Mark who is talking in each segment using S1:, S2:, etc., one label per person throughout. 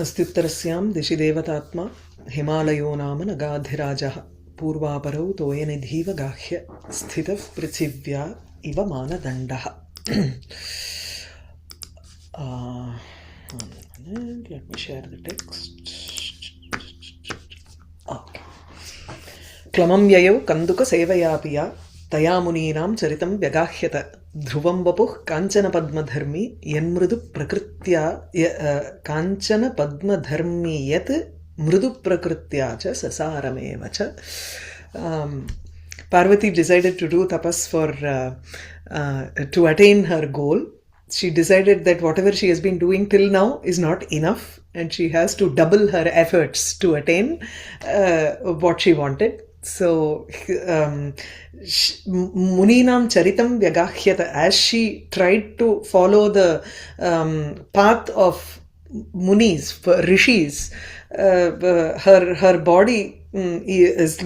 S1: अस्त्युत्तरस्यां दिशि देवतात्मा हिमालयो नाम नगाधिराजः पूर्वापरौ तोयनिधीव गाह्य स्थितः पृथिव्या इव मानदण्डः. Let me share the text. Okay. क्लमं ययौ कन्दुकसेवयापिया तया मुनीनां चरितं व्यगाह्यत ध्रुवं वपुः काञ्चनपद्मधर्मी यन्मृदुप्रकृत्या काञ्चनपद्मधर्मी यत् मृदुप्रकृत्या च ससारमेव च. Parvati decided to do tapas for to attain her goal. She decided that whatever she has been doing till now is not enough and she has to double her efforts to attain what she wanted. So Muninam Charitam Vyagāhyata, as she tried to follow the path of Munis, Rishis, her body is,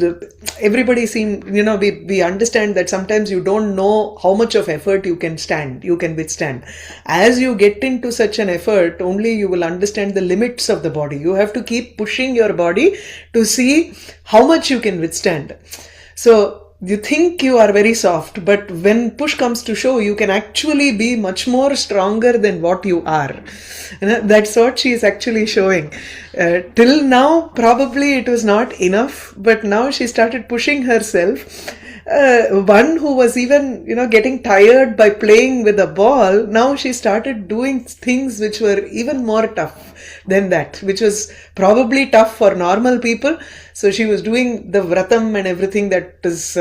S1: everybody seems, we understand that sometimes you don't know how much of effort you can withstand. As you get into such an effort, only you will understand the limits of the body. You have to keep pushing your body to see how much you can withstand. So you think you are very soft, but when push comes to shove, you can actually be much more stronger than what you are. That's what she is actually showing. Till now, probably it was not enough, but now she started pushing herself. One who was even, getting tired by playing with a ball, now she started doing things which were even more tough than that, which was probably tough for normal people. So she was doing the vratam and everything that is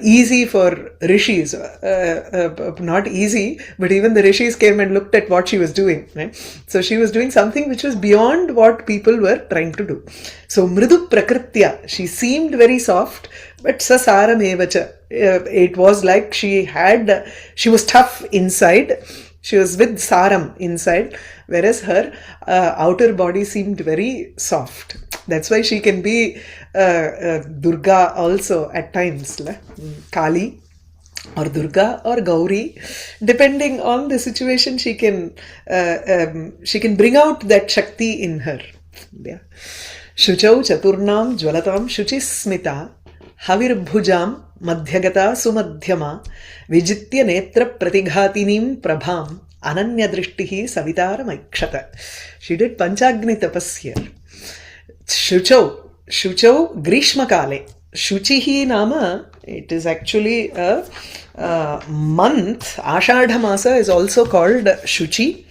S1: easy for rishis. Not easy, but even the rishis came and looked at what she was doing. Right? So she was doing something which was beyond what people were trying to do. So mridu prakritya, she seemed very soft, but sasaram evacha. It was like she was tough inside. She was with saram inside, whereas her outer body seemed very soft. That's why she can be Durga also at times, Kali or Durga or Gauri, depending on the situation. She can bring out that Shakti in her. Yeah. Shuchau Chaturnam Jwalatam Shuchismita Havirbhujam Madhyagata Sumadhyama Vijitya Netra Pratighatiniim Prabham Ananya Drishtihi Savitara Maikshata. She did Panchagni tapas here. Shuchau Grishma Kale. Shuchihi Nama, it is actually a month. Ashadha Masa is also called Shuchi.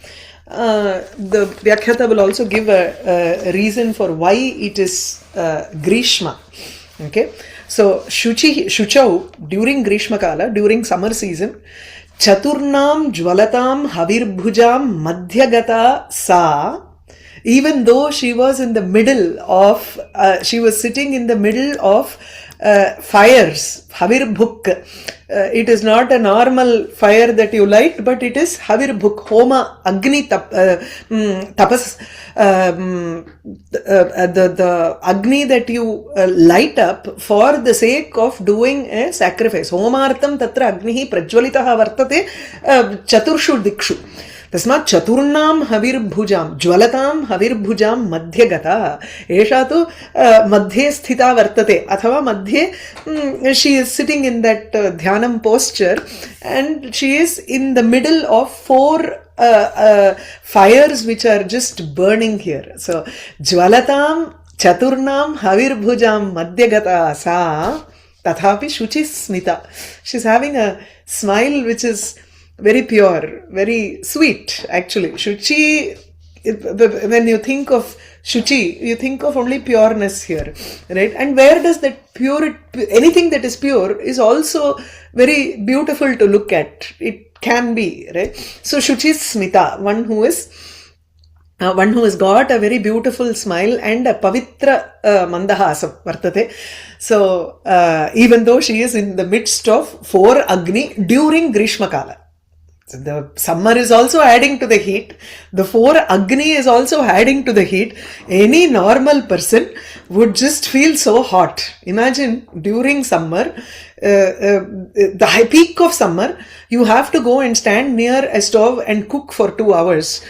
S1: The Vyakhyata will also give a reason for why it is Grishma. Okay, so Shuchau during Grishma Kala, during summer season, Chaturnam Jwalatam Havirbhujam Madhyagata Sa. Even though she was in the middle of, she was sitting in the middle of fires, Havirbhuk. It is not a normal fire that you light, but it is Havirbhuk, Homa, Agni Tapas, the Agni that you light up for the sake of doing a sacrifice. Homartham tatra Agnihi prajwalitaha vartate chaturshu dikshu. तस्मात् चतुर्णां हविर्भुजां ज्वलतां हविर्भुजां मध्यगता एषा तु मध्ये स्थिता वर्तते अथवा मध्ये she is sitting in that dhyanam posture and she is in the middle of 4 fires which are just burning here. So ज्वलतां चतुर्णां हविर्भुजां मध्यगता सा तथापि Suchismita. She's having a smile which is very pure, very sweet actually. Shuchi, when you think of Shuchi, you think of only pureness here, right? And where does that pure, anything that is pure is also very beautiful to look at. It can be, right? So Shuchi Smita, one who has got a very beautiful smile and a pavitra mandahasam vartate. So even though she is in the midst of 4 Agni during Grishma Kala. The summer is also adding to the heat. The 4 Agni is also adding to the heat. Any normal person would just feel so hot. Imagine during summer, the high peak of summer, you have to go and stand near a stove and cook for 2 hours.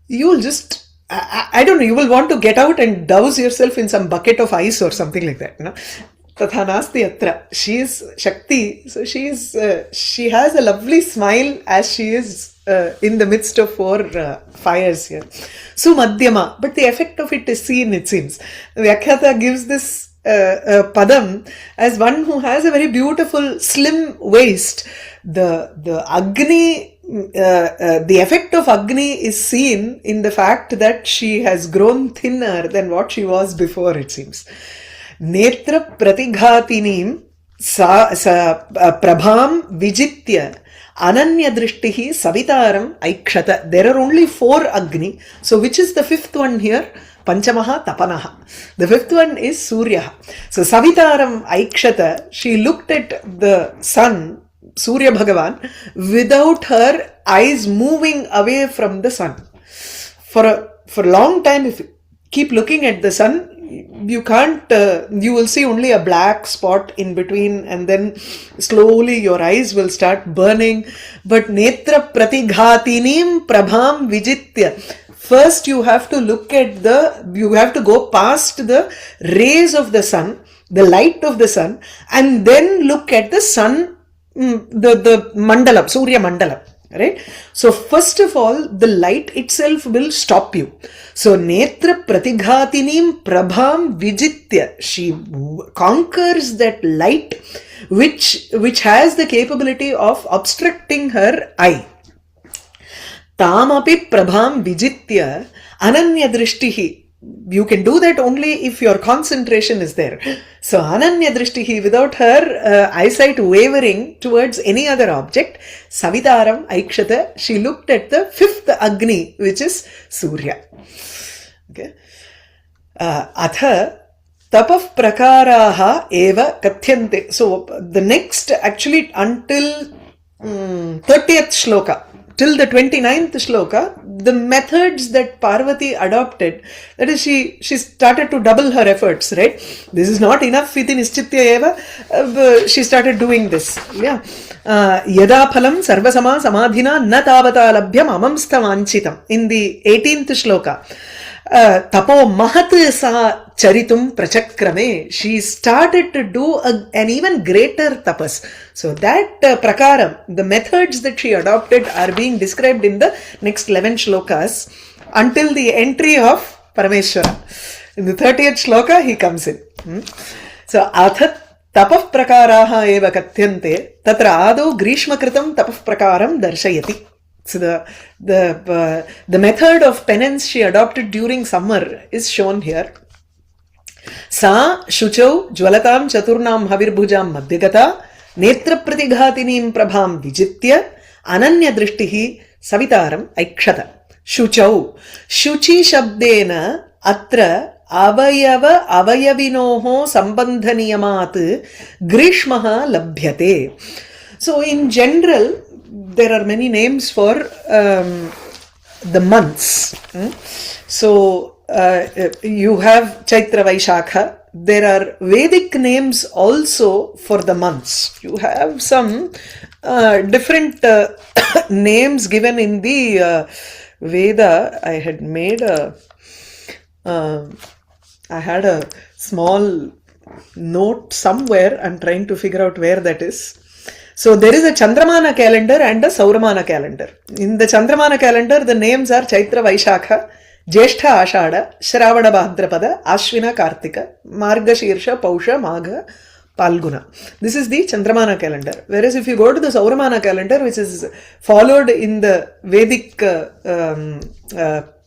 S1: You'll just I don't know, you will want to get out and douse yourself in some bucket of ice or something like that. No? Tatha nasti atra. She is Shakti, so she has a lovely smile as she is in the midst of four fires here. Sumadhyama, but the effect of it is seen, it seems. Vyakhyata gives this padam as one who has a very beautiful slim waist. The Agni, the effect of Agni is seen in the fact that she has grown thinner than what she was before, it seems. Netra pratighatiniim prabham vijitya ananya drishtihi savitaram aikshata. There are only 4 Agni. So which is the 5th one here? Panchamaha Tapanaha. The 5th one is Surya. So Savitaram Aikshata, she looked at the sun, Surya Bhagavan, without her eyes moving away from the sun. For a long time, if you keep looking at the sun, you can't, you will see only a black spot in between, and then slowly your eyes will start burning. But Netra Pratighatinim Prabham Vijitya. First you have to look at you have to go past the rays of the sun, the light of the sun, and then look at the sun, the mandalam, Surya mandalam. Right? So first of all, the light itself will stop you. So Netra Pratighatinim Prabham Vijitya. She conquers that light which has the capability of obstructing her eye. Tamapi Prabham Vijitya Ananya Drishtihi. You can do that only if your concentration is there. So Ananya Drishtihi, without her eyesight wavering towards any other object, Savitaram Aikshata, she looked at the 5th Agni, which is Surya. Okay. Atha Tapah Prakaraha Eva Kathyante. So the next, actually until 30th Shloka, till the 29th shloka, the methods that Parvati adopted, that is, she started to double her efforts, right? This is not enough, iti nischitya eva, she started doing this. Yeah. Yada phalam sarvasama samadhina na tavata labhyam amamstha vanchitam. In the 18th shloka, tapo mahat sa charitum prachakrame, she started to do an even greater tapas. So that prakaram, the methods that she adopted are being described in the next 11 shlokas until the entry of Parameshwara. In the 30th shloka, he comes in. So, athat tapah prakaraha eva katyante tatra ado grishma kritam tapah prakaram darshayati. So the method of penance she adopted during summer is shown here. Sa shuchau jwalatam chaturnam havirbhujam madhyagata netra pratighatiniim prabham vijitya ananya drishtihi savitaram aikshata. Shuchau. Shuchi shabdena atra avayava avayavinoho sambandhaniyamaat grishmaha labhyate. So in general, there are many names for the months. So you have Chaitra Vaishakha. There are Vedic names also for the months. You have some different names given in the Veda. I had made I had a small note somewhere. I'm trying to figure out where that is. So there is a Chandramana calendar and a Sauramana calendar. In the Chandramana calendar, the names are Chaitra Vaishakha, Jeshtha Ashada, Shravana Bhadrapada, Ashvina Kartika, Margashirsha, Pausha, Magha, Palguna. This is the Chandramana calendar. Whereas if you go to the Sauramana calendar, which is followed in the Vedic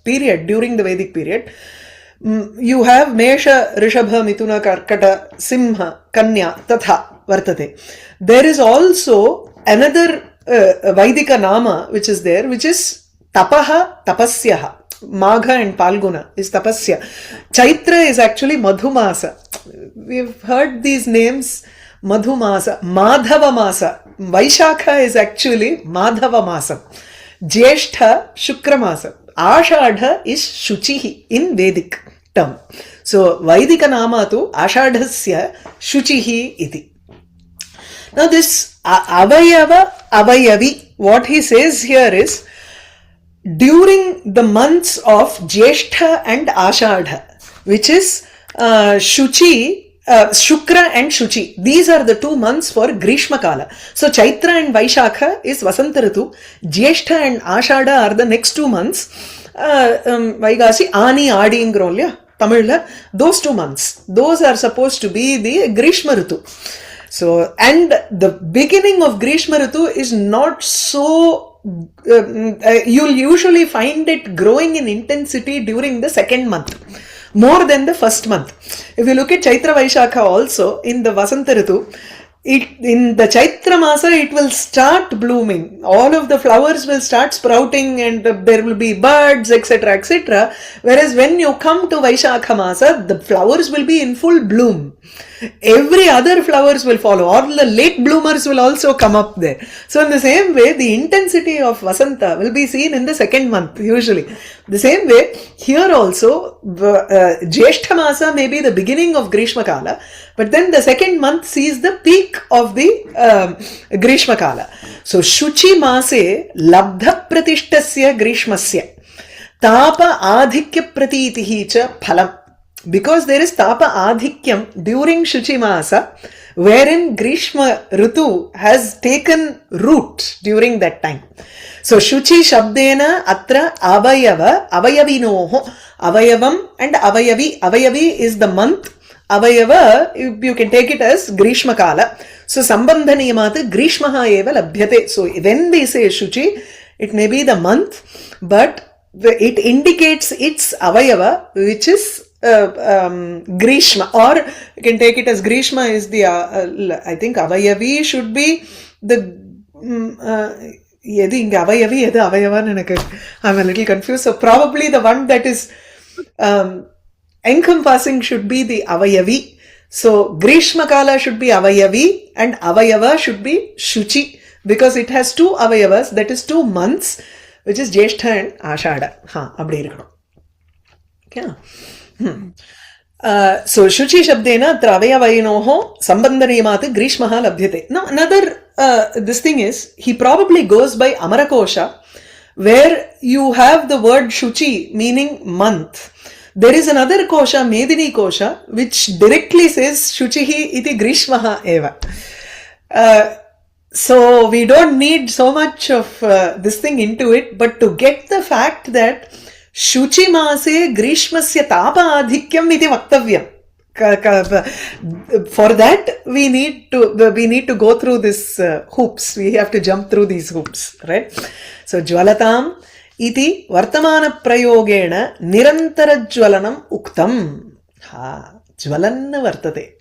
S1: period, during the Vedic period, you have Mesha, Rishabha, Mithuna, Karkata, Simha, Kanya, Tatha, Vartate. There is also another Vaidika Nama which is there, which is Tapaha, Tapasyaha. Magha and Palguna is Tapasya. Chaitra is actually Madhumasa. We've heard these names, Madhumasa, Madhava Masa. Vaishakha is actually Madhava Masa. Jeshtha, Shukra Masa. Ashadha is Shuchihi in Vedic term. So, Vaidika Nama tu Ashadhasya Shuchihi iti. Now this Avayava, Avayavi, what he says here is, during the months of Jyeshtha and Ashadha, which is Shuchi, Shukra and Shuchi. These are the 2 months for Grishma Kala. So Chaitra and Vaishakha is Vasanta Ritu. Jyeshtha and Ashada are the next 2 months. Vaigasi, Ani, Adi ingrolya, Tamil, those 2 months. Those are supposed to be the Grishma Ritu. So, and the beginning of Grishma Ritu is not so, you'll usually find it growing in intensity during the second month. More than the first month. If you look at Chaitra Vaishakha also, in the Vasanta Ritu, in the Chaitra Masa, it will start blooming. All of the flowers will start sprouting and there will be buds, etc., etc. Whereas when you come to Vaishakha Masa, the flowers will be in full bloom. Every other flowers will follow. All the late bloomers will also come up there. So in the same way, the intensity of Vasanta will be seen in the second month, usually. The same way, here also, Jyeshtha Masa may be the beginning of Grishma Kala, but then the second month sees the peak of the Grishma Kala. So, Shuchi Mase Labdha Pratishtasya Grishmasya Tapa Adhikya Pratitihi cha Phalam. Because there is Tapa Adhikyam during Shuchi Masa, wherein Grishma Ritu has taken root during that time. So, Shuchi Shabdena Atra Avayava, Avayavinoho, Avayavam and Avayavi. Avayavi is the month. Avayava, you can take it as Grishma Kala. So, Sambandhaniyamata Grishmaha eva labhyate. So, when they say Shuchi, it may be the month, but it indicates its Avayava, which is Grishma, or you can take it as Grishma is the, I think Avayavi should be the, I'm a little confused. So probably the one that is encompassing should be the Avayavi. So Grishma Kala should be Avayavi and Avayava should be Shuchi, because it has 2 Avayavas, that is 2 months, which is Jyeshtha and Ashada. Abdi irukano. Okay. So Shuchi Shabdena Travayavainoho Sambandhaniyamata Grishmaha Labhyate. Now another this thing is, he probably goes by Amarakosha, where you have the word Shuchi meaning month. There is another Kosha, Medini Kosha, which directly says Shuchihi iti Grishmaha eva. So we don't need so much of this thing into it, but to get the fact that Shuchi Mase Grishmasya Tapa Adhikyam iti Vaktavyam. For that, we need to go through this hoops. We have to jump through these hoops, right? So, Jwalatam iti Vartamana Prayogena Nirantara Jwalanam Uktam. Jwalan Vartate.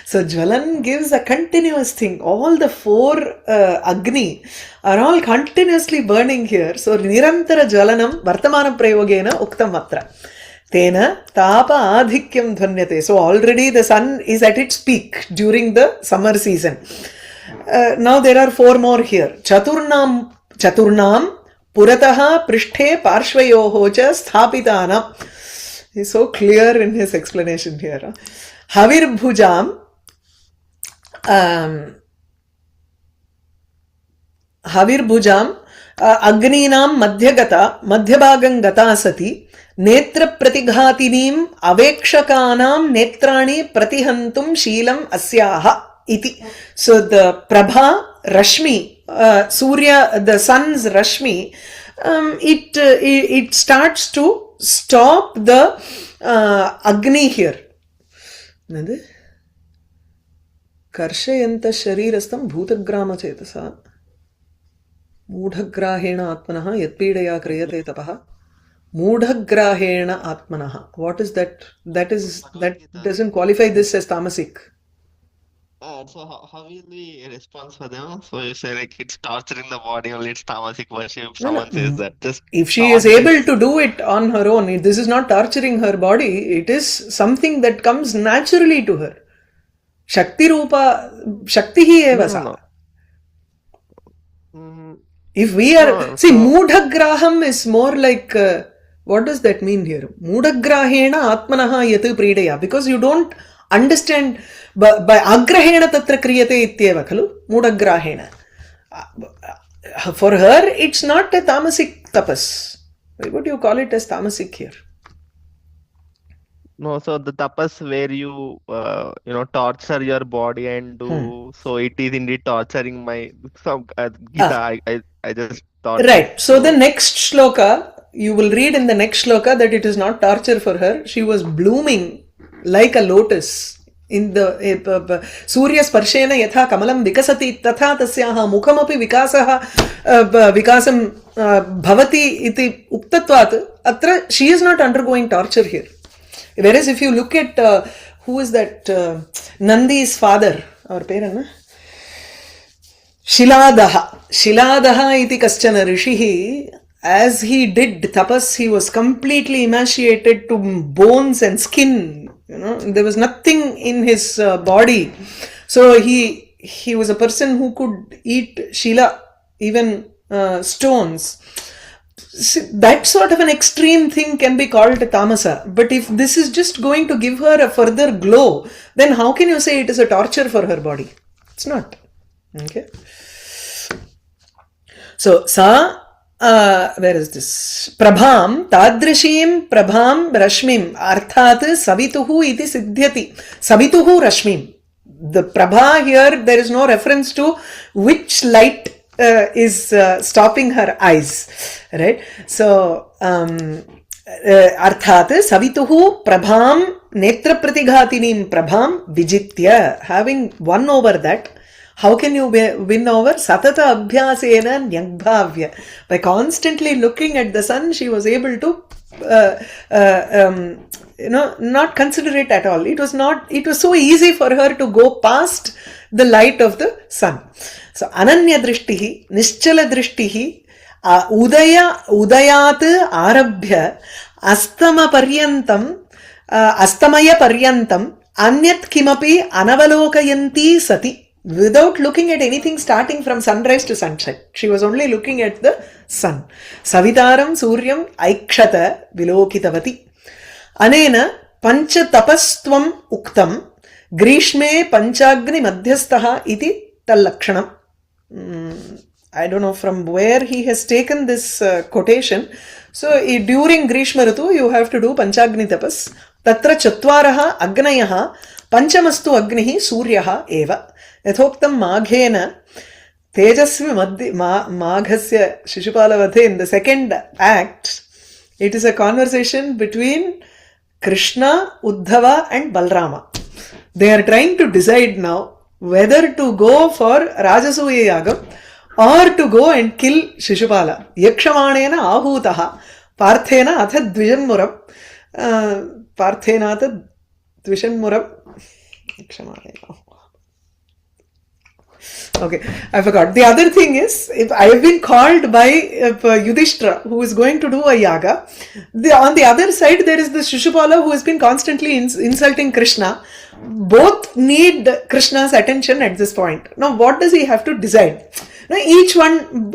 S1: So, Jwalan gives a continuous thing. All the 4 Agni are all continuously burning here. So, Nirantara Jwalanam Vartamana Prayogena Uktam Matra. Tena Tapa Adhikyam Dhvanyate. So already the sun is at its peak during the summer season. Now there are 4 more here. Chaturnam Purataha Prishthe Parshvayoho cha Sthapitanam. He's so clear in his explanation here. Havir Bhujam Agninam Madhyabhagam Gata Sati Netra Pratighatiniim Avekshakanam Netrani Pratihantum Sheelam Asyaha iti. So the Prabha Rashmi, Surya, the sun's Rashmi, it starts to stop the Agni here. Karshayanta Sharirastam Bhutagrama Chetasa Mudhagrahena Atmanaha Yatpidaya Kriyate Tapaha. Mudhagrahena Atmanaha. What is that? That doesn't qualify this as tamasic.
S2: So how will the response for them? So you say like it's torturing the body, only it's tamasic worship. If someone says that, just
S1: if she is able to do it on her own, this is not torturing her body. It is something that comes naturally to her. Shakti Rupa, Shakti hi eva sa. If we are, see, Mudhagraham is more like, what does that mean here? Mudhagrahena Atmanaha Yatu Pridaya. Because you don't understand, by Agrahena Tatra Kriyate Ityeva Khalu, Mudhagrahena. For her, it's not a tamasic tapas. Why would you call it as tamasic here?
S2: No, so the tapas where you torture your body and do so it is indeed torturing my some Gita. I just thought this.
S1: Right. So the next shloka, you will read in the next shloka that it is not torture for her. She was blooming like a lotus. In the Surya Sparshena yatha kamalam vikasati tatha tasyaha mukhamapi vikasam bhavati iti uktatvat. Atra she is not undergoing torture here. Whereas if you look at who is that Nandi's father, our parent, Shiladaha iti kaschana rishihi, as he did tapas, he was completely emaciated to bones and skin. There was nothing in his body. So he was a person who could eat shila, even stones. That sort of an extreme thing can be called tamasa. But if this is just going to give her a further glow, then how can you say it is a torture for her body? It's not. Okay. So, where is this? Prabham, tadrishim prabham rashmim, arthat savituhu iti siddhyati. Savituhu rashmim. The prabha here, there is no reference to which light is stopping her eyes, right? So, arthat savituhu prabham netra pratighatinim prabham vijitya, having won over that. How can you win over? Satata abhyasena nyagbhavya. By constantly looking at the sun, she was able to not consider it at all. It was so easy for her to go past the light of the sun. So, ananya drishtihi, nischala drishtihi, udayat arabhya, astamaya paryantam, anyat kimapi anavalokayanti sati. Without looking at anything starting from sunrise to sunset. She was only looking at the sun. Savitaram Suryam Aikshata Vilokitavati. Anena Pancha Tapastvam Uktam Grishme Panchagni Madhyastaha iti Tallakshanam. I don't know from where he has taken this quotation. So during Grishma Ritu you have to do Panchagni Tapas. Tatra Chatvaraha Agnayaha Panchamastu Agnihi Suryaha Eva. Yathoktam Maghena Tejasvi Maghasya Shishupalavathe. In the second act, it is a conversation between Krishna, Uddhava and Balrama. They are trying to decide now whether to go for Rajasuya Yagam or to go and kill Shishupala. Yakshamanena ahutaha Parthena atha dvijanmuram Parthena atha dvijanmuram Yakshamanena. Okay, I forgot. The other thing is, if I have been called by Yudhishthira, who is going to do a yaga, on the other side there is the Shishupala who has been constantly insulting Krishna. Both need Krishna's attention at this point. Now, what does he have to decide? Now, each one,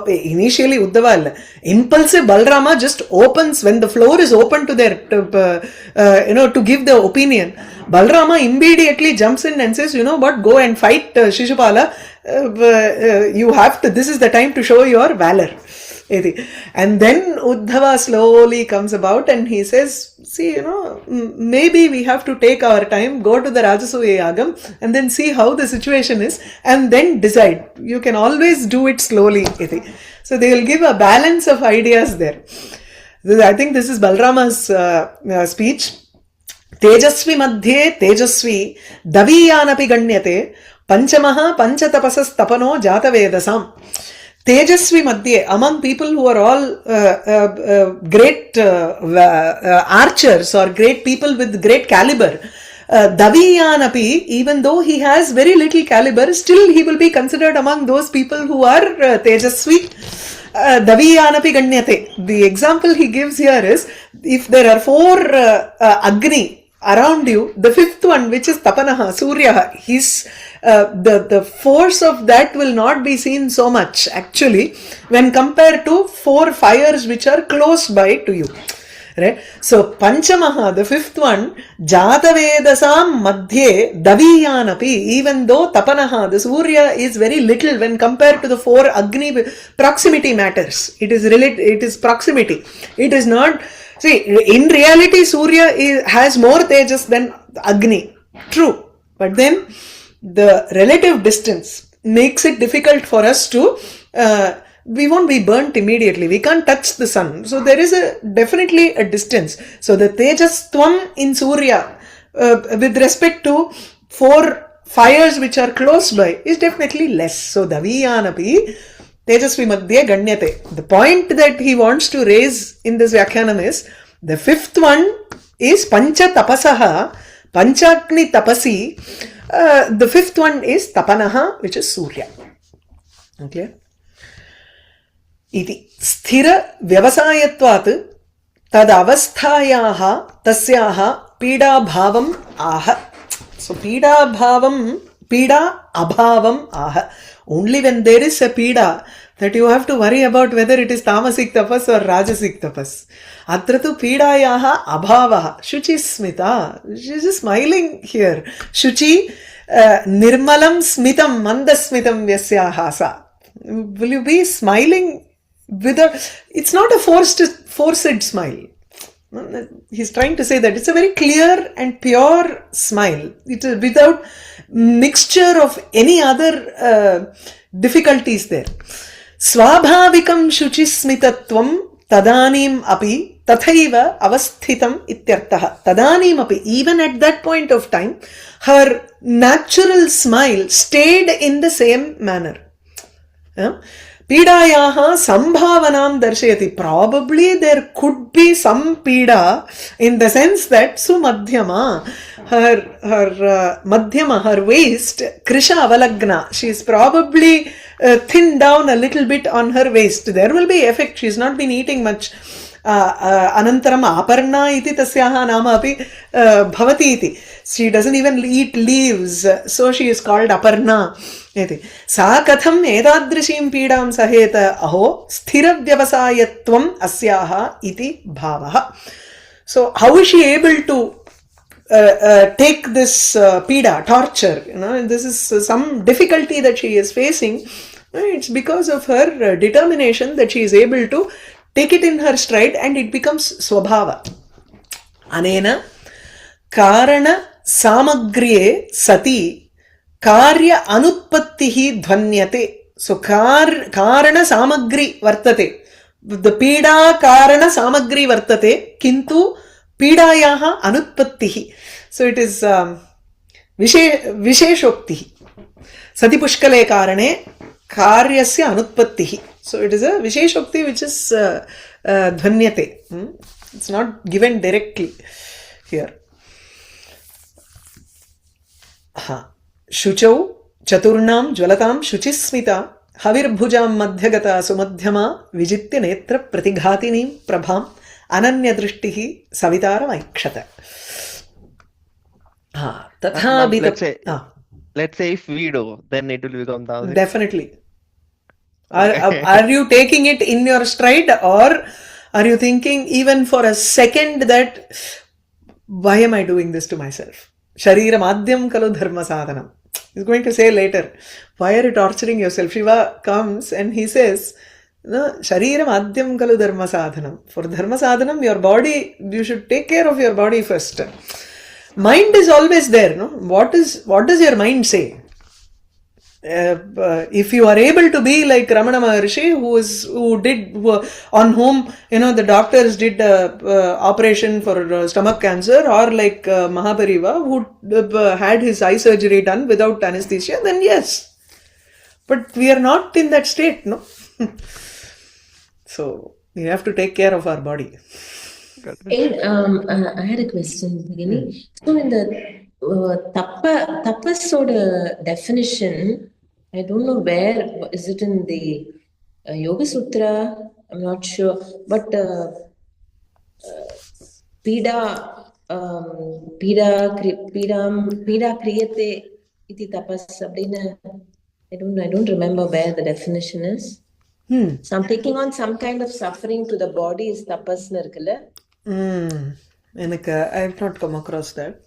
S1: initially Uddhava, impulsive Balrama just opens, when the floor is open to their, to give the opinion. Balrama immediately jumps in and says, you know what, go and fight Shishupala. You have to, this is the time to show your valor. And then Uddhava slowly comes about and he says, see, maybe we have to take our time, go to the Rajasuya Yagam and then see how the situation is and then decide. You can always do it slowly. So they will give a balance of ideas there. I think this is Balrama's speech. Tejasvi madhye tejasvi daviyanapi ganyate panchamaha panchatapasas tapano jata vedasam. Tejasvi madhye, among people who are all great archers or great people with great caliber, Daviyanapi, even though he has very little caliber, still he will be considered among those people who are Tejasvi. Daviyanapi ganyate. The example he gives here is, if there are 4 Agni around you, the 5th one, which is Tapanaha, Suryaha, the force of that will not be seen so much actually when compared to 4 fires which are close by to you. Right? So Panchamaha, the fifth one, Jatavedasam Madhye Daviyanapi, even though Tapanaha, the Surya is very little when compared to the four Agni, proximity matters. It is proximity. It is not, see, in reality Surya has more Tejas than Agni. True. But then the relative distance makes it difficult for us to we won't be burnt immediately. We can't touch the sun. So there is definitely a distance. So the Tejastvam in Surya with respect to four fires which are close by is definitely less. So Daviyanapi Tejasvi Madhye Ganyate. The point that he wants to raise in this Vyakhyanam is the fifth one is Pancha Tapasaha, Panchakni Tapasi. The fifth one is Tapanaha, which is Surya. Okay. इति स्थिर व्यवसायत्वात् तदवस्थायाः तस्याः पीडाभावम् आह. So पीडा abhavam ah. Only when there is a pida that you have to worry about whether it is tamasic tapas or rajasic tapas. Atra tu pidayaha abhavaha. Shuchi smita. She is smiling here. Shuchi nirmalam smitam mandasmitam vyasyaha sa. Will you be smiling with a, it's not a forced smile. He's trying to say that it's a very clear and pure smile. It is without mixture of any other difficulties there. Swabhavikam shuchismitatvam tadanim api tathaiva avasthitam ityartah. Tadanim api, even at that point of time, her natural smile stayed in the same manner. Pidayaha sambhavanam darshayati. Probably there could be some pida in the sense that sumadhyama, her madhyama, her waist, krisha avalagna. She is probably thinned down a little bit on her waist. There will be effect. She has not been eating much. Anantaram aparna iti tasyaha nama api bhavati iti. She doesn't even eat leaves, so she is called aparna. Sa katham edadrishim pidam saheta aho sthira vyavasayatvam asyaha iti bhavaha. So how is she able to take this pida, torture? This is some difficulty that she is facing. It's because of her determination that she is able to take it in her stride and it becomes swabhava. Anena karana samagriye sati karya anutpattihi dhvanyate. So karana samagri vartate. The pida karana samagri vartate kintu pidayaha anutpattihi. So it is visheshoktihi. Sati pushkale karane karyasya anutpattihi. So it is a visheshokti which is dhvanyate. It's not given directly here. Shuchau Chaturnam Jwalatam Shuchismita Havirbhujam Madhyagata Sumadhyama Vijitya Netra Pratighatini Prabham Ananya Drishtihi Savitara Vaikshata.
S2: Let's say if we do, then it will become thousand.
S1: Definitely. Are you taking it in your stride, or are you thinking even for a second that why am I doing this to myself? Sharira madhyam kalu dharma sadhanam. He's going to say later, why are you torturing yourself? Shiva comes and he says, Sharira madhyam kalu dharma sadhanam. For dharma sadhanam, your body, you should take care of your body first. Mind is always there. No? What does your mind say? If you are able to be like Ramana Maharshi, on whom the doctors did operation for stomach cancer, or like Mahapariva, who had his eye surgery done without anesthesia, then yes. But we are not in that state, no. So we have to take care of our body.
S3: I had a question. So in the tapas definition, I don't know where is it in the Yoga Sutra. I'm not sure, but pida kriyate iti tapas abdina. I don't remember where the definition is. So I'm taking on some kind of suffering to the body is tapas nirkala.
S1: எனக்கு I have not come across that.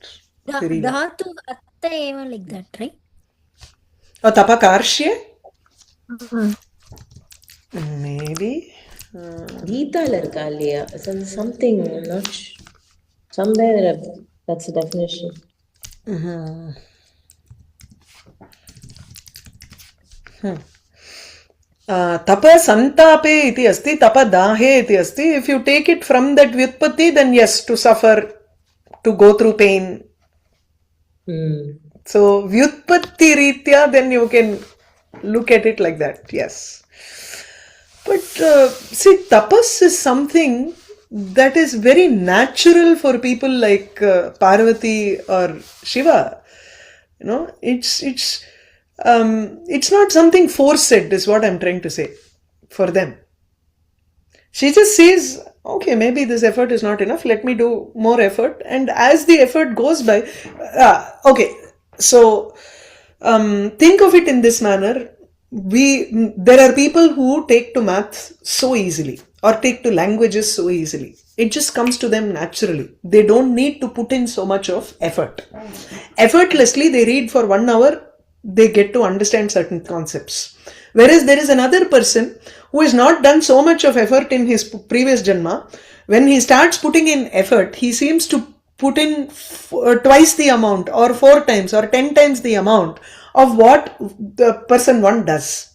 S4: Dhatu atta eva like that, right?
S1: Oh, tapa karshye? Maybe.
S3: Geetala irukka இல்லையா? Something, I'm not sure. Somewhere that's the definition.
S1: Tapa santape iti asti, tapa dahe iti asti. If you take it from that vyutpatti, then yes, to suffer, to go through pain. So vyutpatti ritya, then you can look at it like that, yes. But see, tapas is something that is very natural for people like Parvati or Shiva. You know, it's not something forced, is what I'm trying to say, for them. She just says, okay, maybe this effort is not enough, let me do more effort. And as the effort goes by, okay, so think of it in this manner. There are people who take to math so easily, or take to languages so easily. It just comes to them naturally. They don't need to put in so much of effort. Effortlessly, they read for 1 hour, they get to understand certain concepts. Whereas there is another person who has not done so much of effort in his previous janma. When he starts putting in effort, he seems to put in twice the amount, or 4 times, or 10 times the amount of what the person one does.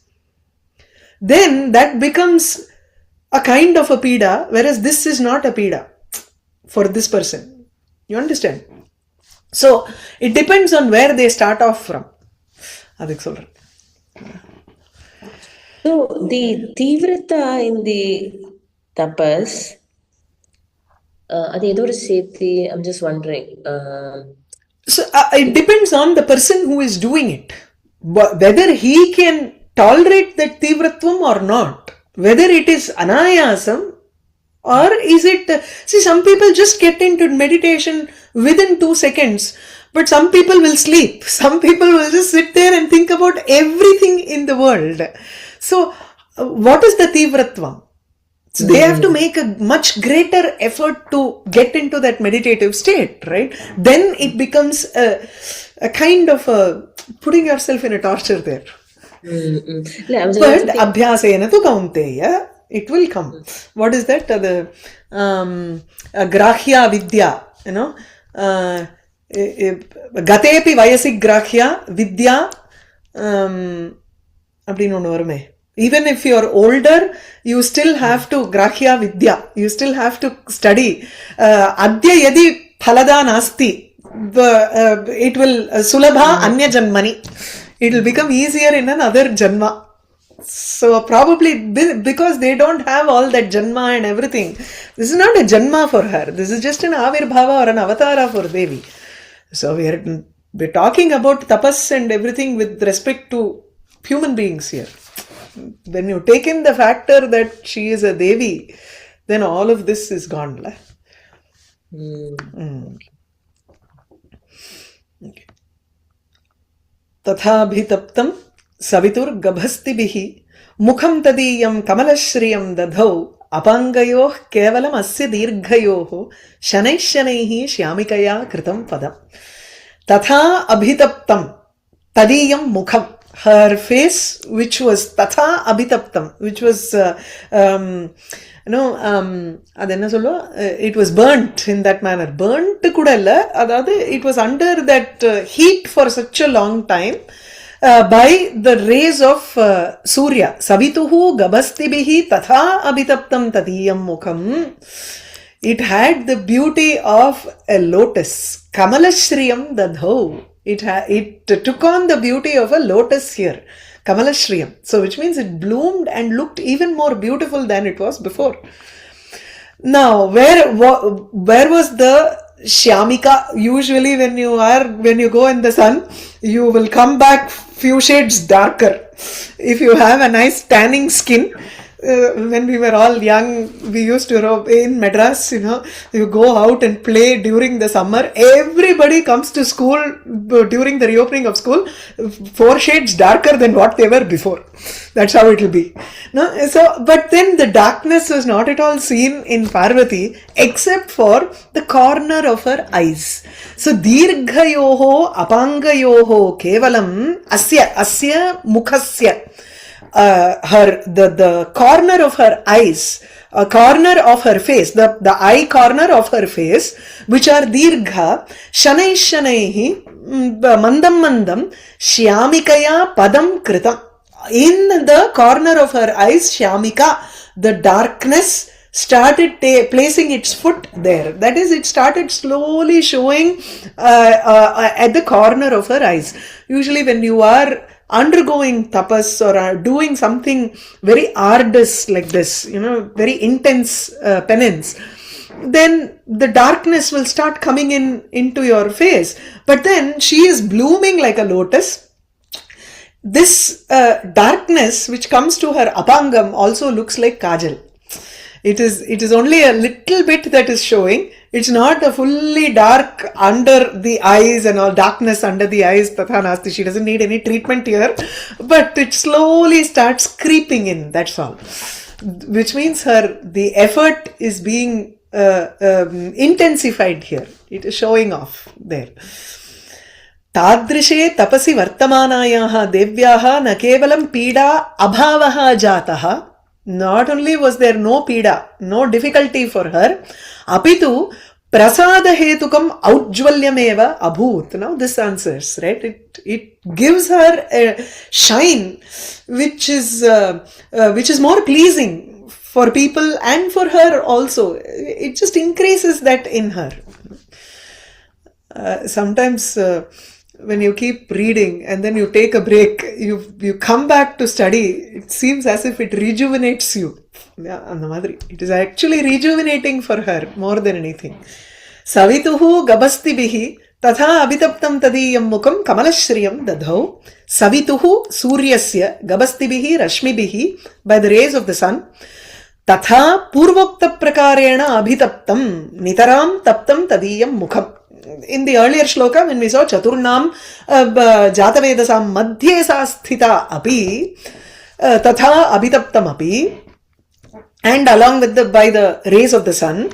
S1: Then that becomes a kind of a pida, whereas this is not a pida for this person. You understand? So it depends on where they start off from. Adik solren.
S3: So the tivrata in the tapas, அது எதோட சேர்த்து, I'm just wondering.
S1: So it depends on the person who is doing it, whether he can tolerate that tivratvam or not, whether it is anayasam or is it. See, some people just get into meditation within 2 seconds, but some people will sleep, some people will just sit there and think about everything in the world. So what is the tivratvam? So they have to make a much greater effort to get into that meditative state, right? Then it becomes a kind of putting yourself in a torture there. But abhyasena tu kaunteya, it will come. What is that? The grahya vidya, you know, gatepi vayasi grahya vidya, அப்படின்னு ஒன்று வருமே. Even if you are older, you still have to grahya vidya, you still have to study. Adya yadi phalada nasti, it will sulabha anya janmani, it will become easier in another janma. So probably because they don't have all that janma and everything, this is not a janma for her, this is just an avirbhava or an avatara for Devi. So we're talking about tapas and everything with respect to human beings here. When you take in the factor that she is a Devi, then all of this is gone. Okay. Tathabhitaptam savitur gabhastibhihi mukham tadiyam kamalshriyam dadhau apangayoh kevalam asya dirghayoh shanai shanaihi shyamikaya kritam padam. Tatha abhitaptam tadiyam mukham, her face, which was tatha abhitaptam, which was adenna sollu, it was burnt in that manner. Burnt kuda illa, adhaadu it was under that heat for such a long time by the rays of Surya. Savituhu gabhastibihi tatha abhitaptam tadiyam mukham. It had the beauty of a lotus. Kamalashriyam dadhau. It took on the beauty of a lotus here. Kamalashriyam. So which means it bloomed and looked even more beautiful than it was before. Now, where was the Shyamika? Usually when you go in the sun, you will come back few shades darker. If you have a nice tanning skin, when we were all young, we used to in Madras, you go out and play during the summer. Everybody comes to school during the reopening of school 4 shades darker than what they were before. That's how it will be. No? So, but then the darkness was not at all seen in Parvati except for the corner of her eyes. So, dirghayoho apangayoho kevalam asya mukhasya. The corner of her eyes, a corner of her face, the eye corner of her face, which are dirgha, shanaihi, mandam, shyamikaya padam kritam. In the corner of her eyes, shyamika, the darkness started placing its foot there. That is, it started slowly showing at the corner of her eyes. Usually when you are undergoing tapas or doing something very arduous like this, very intense penance, then the darkness will start coming into your face. But then she is blooming like a lotus. This darkness which comes to her apangam also looks like kajal. It is only a little bit that is showing. It's not a fully dark under the eyes and all darkness under the eyes. Tatha nasti. She doesn't need any treatment here. But it slowly starts creeping in. That's all. Which means the effort is being intensified here. It is showing off there. Tadrishe tapasi vartamanayaha devyaha na kevalam pida abhavaha jataha. Not only was there no pida, no difficulty for her, apitu prasada hetukam aujvalyameva abhut. Now this answers, right? It gives her a shine which is more pleasing for people and for her also. It just increases that in her. Sometimes when you keep reading and then you take a break, you come back to study, it seems as if it rejuvenates you. It is actually rejuvenating for her more than anything. Savituhu gabastibihi tatha abhitaptam tadiyam mukham kamalashhriyam dadhau. Savituhu suryasya gabastibihi rashmibihi, by the rays of the sun. Tatha purvokta prakarena abhitaptam nitaram taptam tadiyam mukham. In the earlier shloka, when we saw Chaturnam Jatavedasam Madhye Sasthita Api Tatha Abhitaptam Api, and along with by the rays of the sun,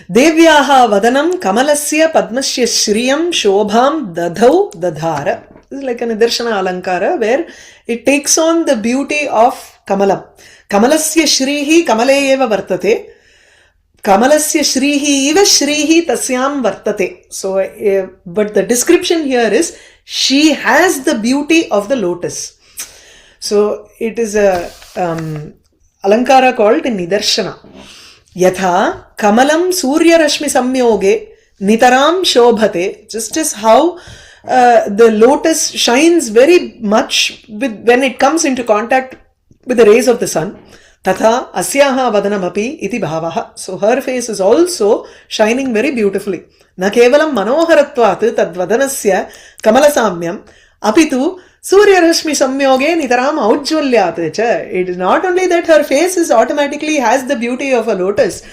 S1: Devyaha Vadanam Kamalasya Padmasya Shriyam Shobham Dadhau Dadhara. This is like an Nidarshana Alankara where it takes on the beauty of Kamalam. Kamalasya Shrihi Kamaleyeva Vartate. Kamalasya Shrihi Iva Shrihi Tasyam Vartate. So, but the description here is she has the beauty of the lotus. So, it is a Alankara called Nidarshana. Yatha Kamalam Surya Rashmi Samyoge Nitaram Shobhate. Just as how the lotus shines very much when it comes into contact with the rays of the sun. Tatha asyaha vadanamapi iti bhavaha. So her face is also shining very beautifully. Na kevalam manoharatvat tad vadanasya kamalasamyam apitu surya rashmi samyoge nitaram aujvalyat cha. It is not only that her face is automatically has the beauty of a lotus,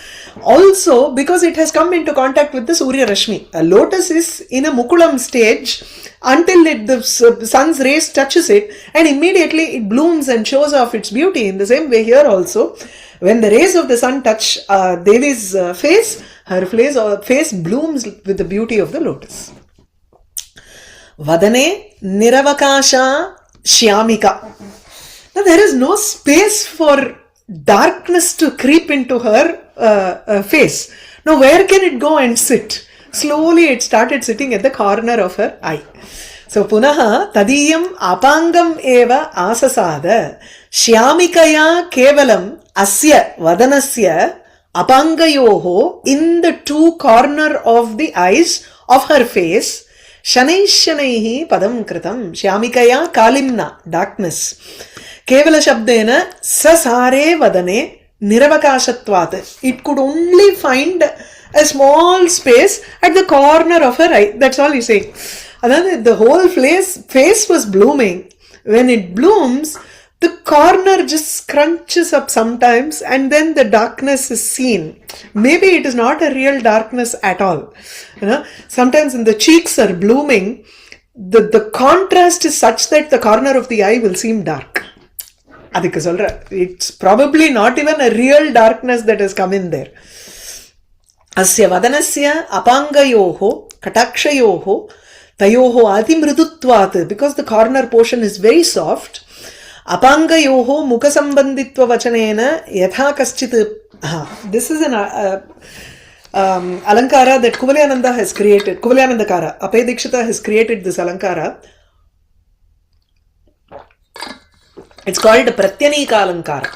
S1: also because it has come into contact with the surya rashmi. A lotus is in a mukulam stage until the sun's rays touches it, and immediately it blooms and shows off its beauty. In the same way here also, when the rays of the sun touch Devi's face, her face blooms with the beauty of the lotus. Vadane niravakasha shyamika. Now there is no space for darkness to creep into her face. Now where can it go and sit? Slowly it started sitting at the corner of her eye. So punaha tadiyam apangam eva asasada shyamikaya kevalam asya vadanasya apangayoho, in the two corner of the eyes of her face, shanaihi padam kritam. Shyamikaya kalimna, darkness. Kevala shabdena sasare vadane niravakashatvat. It could only find a small space at the corner of her eye. That's all he's saying. The whole face was blooming. When it blooms, the corner just scrunches up sometimes and then the darkness is seen. Maybe it is not a real darkness at all. Sometimes when the cheeks are blooming, the contrast is such that the corner of the eye will seem dark. It's probably not even a real darkness that has come in there. Asya vadanasya apangayoho katakshayoho tayoho atimridutvat, because the corner portion is very soft. Apangayoho mukasambanditva vachanena yatha kaschit. This is an alankara that Kuvalyananda has created. Kuvalyanandakara, Apaya Dikshita has created this alankara. It's called Pratyanika Alankara.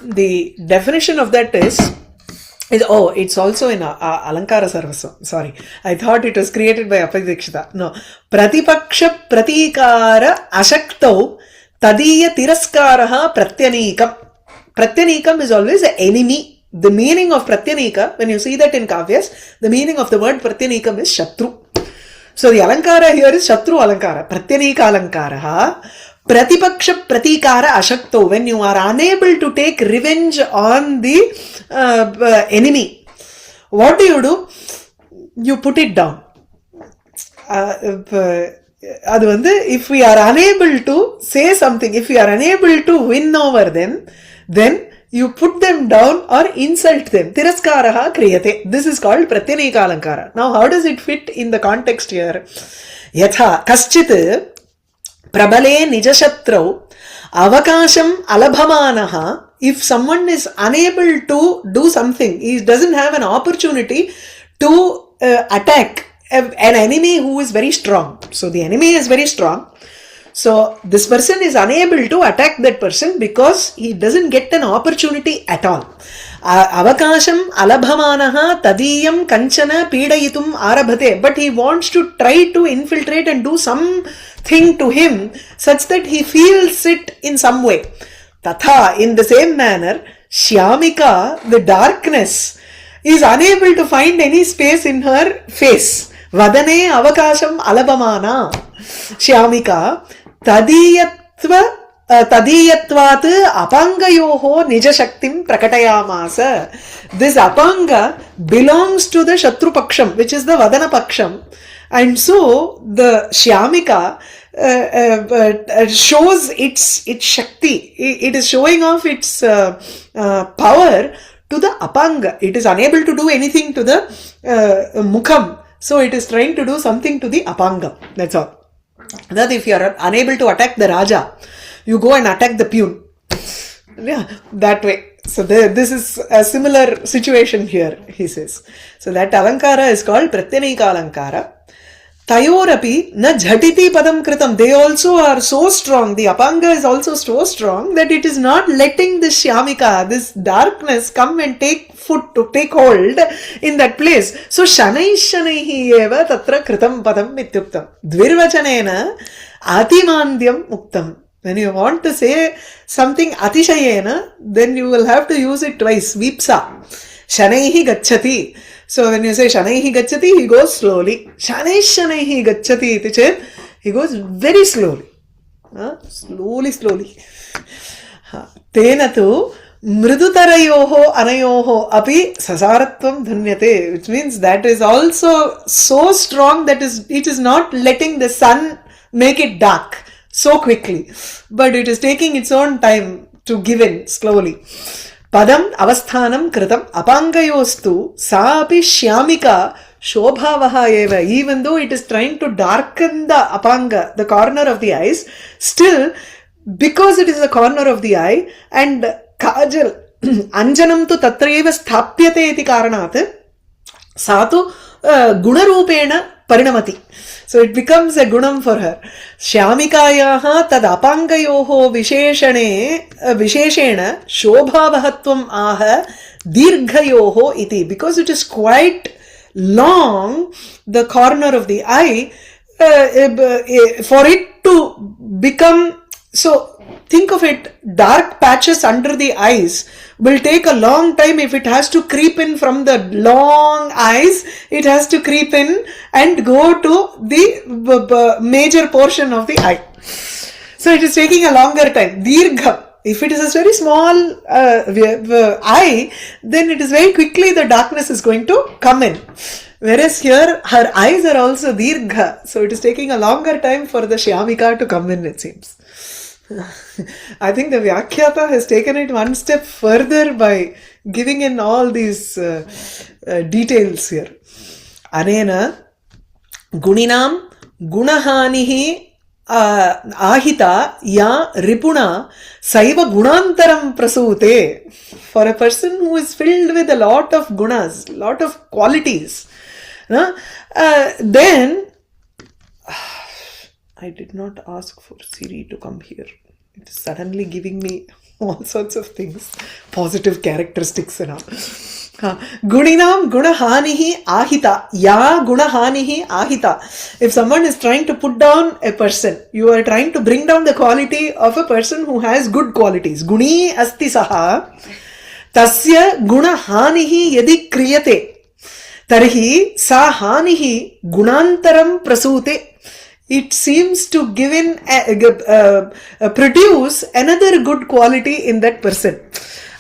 S1: The definition of that is it's also in Alankara Sarvasam. Sorry. I thought it was created by Apaya Dikshita. No. Pratipaksha pratikara ashaktau tadiya tiraskaraha pratyanikam. Pratyanikam is always an enemy. The meaning of pratyanika, when you see that in kavyas, the meaning of the word pratyanikam is shatru. So the alankara here is shatru alankara. Pratyanika alankara. Pratipaksha pratikara ashakto, when you are unable to take revenge on the enemy. What do? You put it down. If we are unable to say something, if we are unable to win over them, then you put them down or insult them. Tiraskaraha kriyate. This is called Pratyanika Alankara. Now, how does it fit in the context here? Yatha kaschit prabale nijashatrau avakasham alabhamanaha. If someone is unable to do something, he doesn't have an opportunity to attack an enemy who is very strong. So the enemy is very strong. So this person is unable to attack that person because he doesn't get an opportunity at all. Avakasham alabhamanaha tadiyam kanchana pidayitum arabhate. But he wants to try to infiltrate and do something to him such that he feels it in some way. Tatha, in the same manner, Shyamika, the darkness, is unable to find any space in her face. Vadane avakasham alabhamana. Shyamika tadiyatvat apangayoho nijashaktim prakatayamasa. This apanga belongs to the Shatru Paksham, which is the Vadana Paksham. And so the Shyamika shows its Shakti. It is showing off its power to the Apanga. It is unable to do anything to the Mukham. So it is trying to do something to the Apanga. That's all. That if you are unable to attack the Raja, you go and attack the peon. Yeah, that way. So this is a similar situation here, he says. So that Alankara is called Pratyanika Alankara. Tayorapi na jhatiti padam kritam. They also are so strong. The Apanga is also so strong that it is not letting the Shyamika, this darkness, come and take hold in that place. So shanaihi eva tatra kritam padam mityuktam. Dvirvachanena atimandyam muktam. When you want to say something atishayena, then you will have to use it twice. Vipsa. Shanaihi gacchati. So when you say Shanaihi gacchati, he goes slowly. Shanaihi gacchati iti chet, he goes very slowly. Slowly. Tena tu mridutarayoho anayoho api sasaratvam dhanyate. Which means that is also so strong that it is not letting the sun make it dark so quickly. But it is taking its own time to give in slowly. Padam avasthanam kritam apangayostu saapi shyamika shobhavaha eva. Even though it is trying to darken the apanga, the corner of the eyes, still, because it is the corner of the eye, and kajal anjanam tu tatreva sthapyate iti karanat, satu gunarupena parinamati. So it becomes a gunam for her. Shyamikayaha tad apangayoho visheshena shobhavahatvam aha dirghayoho iti. Because it is quite long, the corner of the eye, for it to become, so think of it, dark patches under the eyes will take a long time. If it has to creep in from the long eyes, it has to creep in and go to the major portion of the eye. So it is taking a longer time. Dirgham. If it is a very small eye, then it is very quickly the darkness is going to come in. Whereas here, her eyes are also dirgha. So it is taking a longer time for the Shyamika to come in, it seems. I think the Vyakhyata has taken it one step further by giving in all these details here. Anena guninam gunahanihi ahita ya ripuna saiva gunantaram prasute. For a person who is filled with a lot of gunas, lot of qualities, then I did not ask for Siri to come here. It is suddenly giving me all sorts of things, positive characteristics and all. Guninam gunahanihi ahita. Ya gunahanihi ahita. If someone is trying to put down a person, you are trying to bring down the quality of a person who has good qualities. Guni asti saha. Tasya gunahanihi yadi kriyate. Tarhi sa hanihi gunantaram prasute. It seems to give in produce another good quality in that person.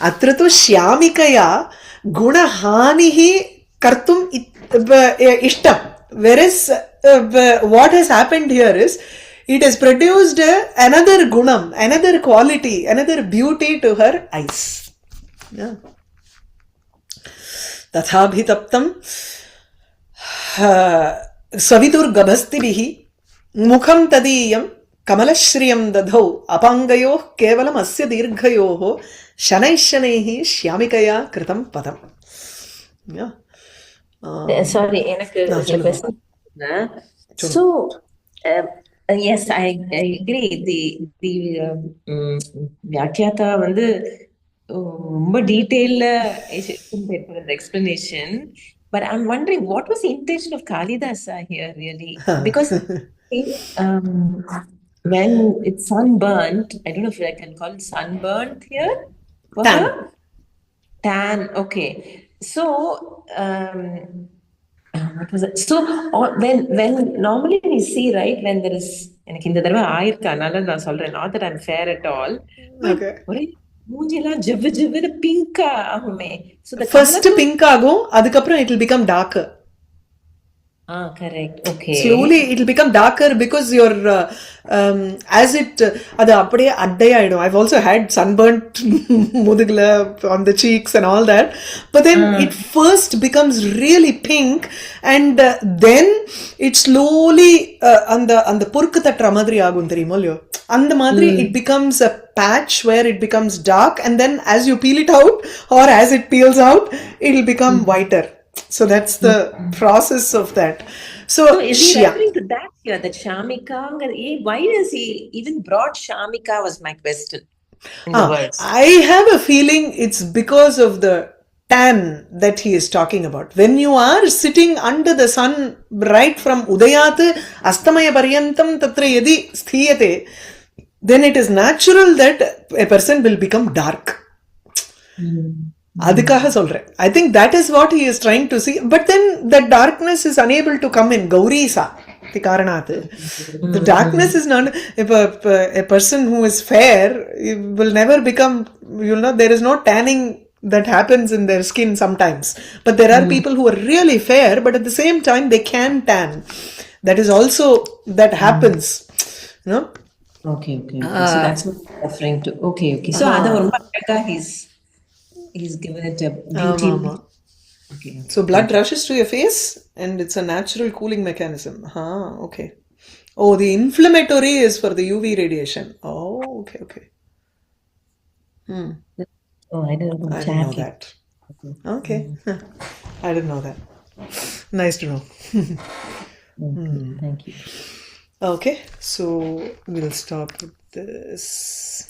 S1: Atrato shyamikaya gunahanihi kartum ishtam. Whereas what has happened here is it has produced another gunam, another quality, another beauty to her eyes. Yeah. Tathabhitaptam savitur gabhastibihi mukham tadiyam kamalashhriyam dadhau apangayoh kevalam asya dirghayoh shanaihi shyamikaya kritam padam. Yeah.
S3: Sorry, எனக்கு ஒரு question. So, yes, I agree. The Vyakhyata வந்து ரொம்ப டீடைல்ல the explanation. But I'm wondering, what was the intention of Kālidāsa here, really? Because when it's sunburnt, I don't know if I can call it sunburnt here.
S1: Tan.
S3: Tan, okay. So, what was it? So, when normally we see, right, when there is, எனக்கு இந்த தடவை ஆயிருக்கா, அதனால நான் சொல்றேன், not that I'm fair at all.
S1: Okay.
S3: மூஞ்சிலாம் ஜிவ்வு ஜிவ்வுன்னு பிங்கா ஆகுமே. So the
S1: first pink ஆகும், அதுக்கப்புறம் it will become darker.
S3: Correct. Okay.
S1: Slowly it will become darker because your as it அது அப்படியே அட்டையாயிடும். I've also had sunburnt முதுகுல on the cheeks and all that, but then it first becomes really pink and then it slowly அந்த பொறுக்கு தட்டுற மாதிரி ஆகும், தெரியுமா இல்லையோ? அந்த மாதிரி it becomes a patch where it becomes dark and then as you peel it out or as it peels out it will become whiter. So that's the process of that. So
S3: is he referring to that here, that Shamika? Why does he even brought Shamika was my question in the words.
S1: I have a feeling it's because of the tan that he is talking about. When you are sitting under the sun right from Udayat Astamaya Paryantam Tatra Yadi Sthiyate, then it is natural that a person will become dark. அதுக்காக சொல்றேன். I think that is what he is trying to see. But then that darkness is unable to come in. Gaurisa. The darkness is not. If a person who is fair will never become, there is no tanning that happens in their skin sometimes. But there are people who are really fair, but at the same time they can tan. That is also, that happens.
S3: Okay. So that's what I'm referring to. Okay. So he's given it a beauty. Okay.
S1: So blood rushes to your face and it's a natural cooling mechanism. Okay. Oh, the inflammatory is for the UV radiation. Oh, okay.
S3: Oh, I didn't
S1: know that. Okay. I didn't know that. Nice to know.
S3: Thank you.
S1: Okay, so we'll stop with this.